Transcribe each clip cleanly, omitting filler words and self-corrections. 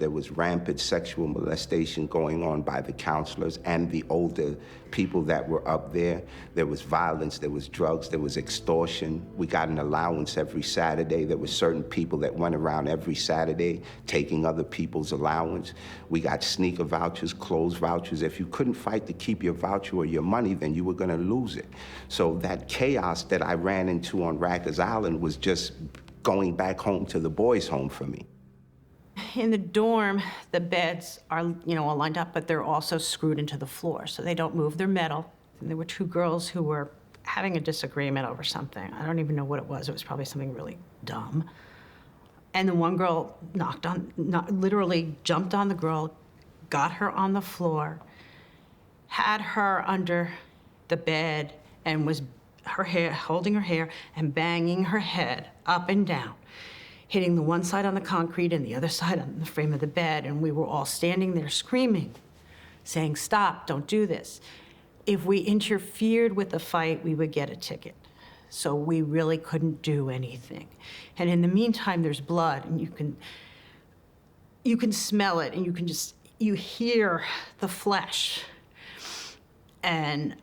There was rampant sexual molestation going on by the counselors and the older people that were up there. There was violence, there was drugs, there was extortion. We got an allowance every Saturday. There were certain people that went around every Saturday taking other people's allowance. We got sneaker vouchers, clothes vouchers. If you couldn't fight to keep your voucher or your money, then you were gonna lose it. So that chaos that I ran into on Rikers Island was just going back home to the boys' home for me. In the dorm, the beds are, all lined up, but they're also screwed into the floor, so they don't move. They're metal. And there were two girls who were having a disagreement over something. I don't even know what it was. It was probably something really dumb. And the one girl literally jumped on the girl, got her on the floor, had her under the bed, and was holding her hair and banging her head up and down, hitting the one side on the concrete and the other side on the frame of the bed, and we were all standing there screaming, saying, "Stop, don't do this." If we interfered with the fight, we would get a ticket. So we really couldn't do anything. And in the meantime, there's blood, and you can smell it, and you hear the flesh. And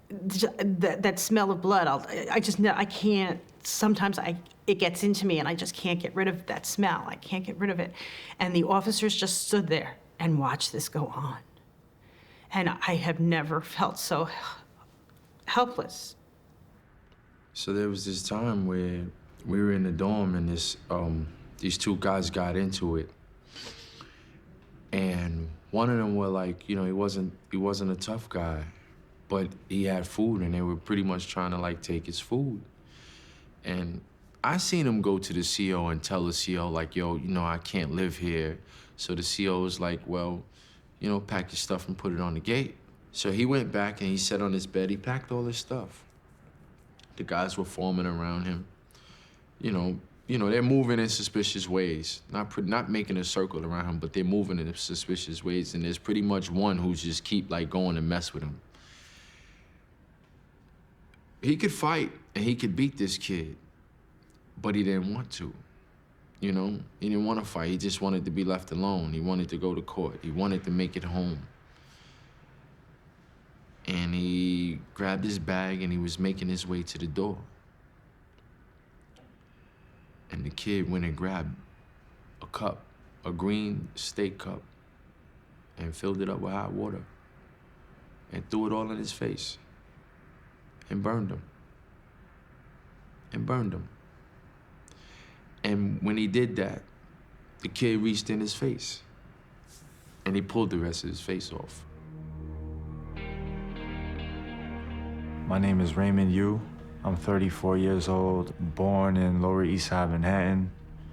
that smell of blood, I can't, sometimes it gets into me and I just can't get rid of that smell. I can't get rid of it. And the officers just stood there and watched this go on. And I have never felt so helpless. So there was this time where we were in the dorm and these two guys got into it. And one of them were like, he wasn't a tough guy, but he had food and they were pretty much trying to like take his food. And I seen him go to the CO and tell the CO like, yo, I can't live here. So the CO was like, well, pack your stuff and put it on the gate. So he went back and he sat on his bed, he packed all his stuff. The guys were forming around him. They're moving in suspicious ways. Not making a circle around him, but they're moving in suspicious ways. And there's pretty much one who's just keep like going and mess with him. He could fight and he could beat this kid, but he didn't want to. He didn't want to fight. He just wanted to be left alone. He wanted to go to court. He wanted to make it home. And he grabbed his bag and he was making his way to the door. And the kid went and grabbed a cup, a green steak cup, and filled it up with hot water and threw it all in his face and burned him. And when he did that, the kid reached in his face and he pulled the rest of his face off. My name is Raymond Yu. I'm 34 years old, born in Lower East Side, Manhattan.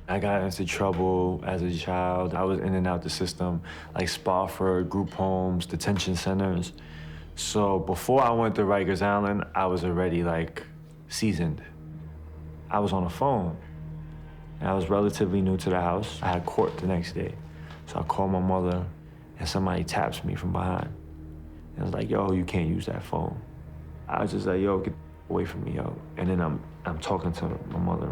I got into trouble as a child. I was in and out the system, like Spofford, group homes, detention centers. So before I went to Rikers Island, I was already like seasoned. I was on a phone, and I was relatively new to the house. I had court the next day. So I called my mother, and somebody taps me from behind. And I was like, yo, you can't use that phone. I was just like, yo, get away from me, yo. And then I'm talking to my mother.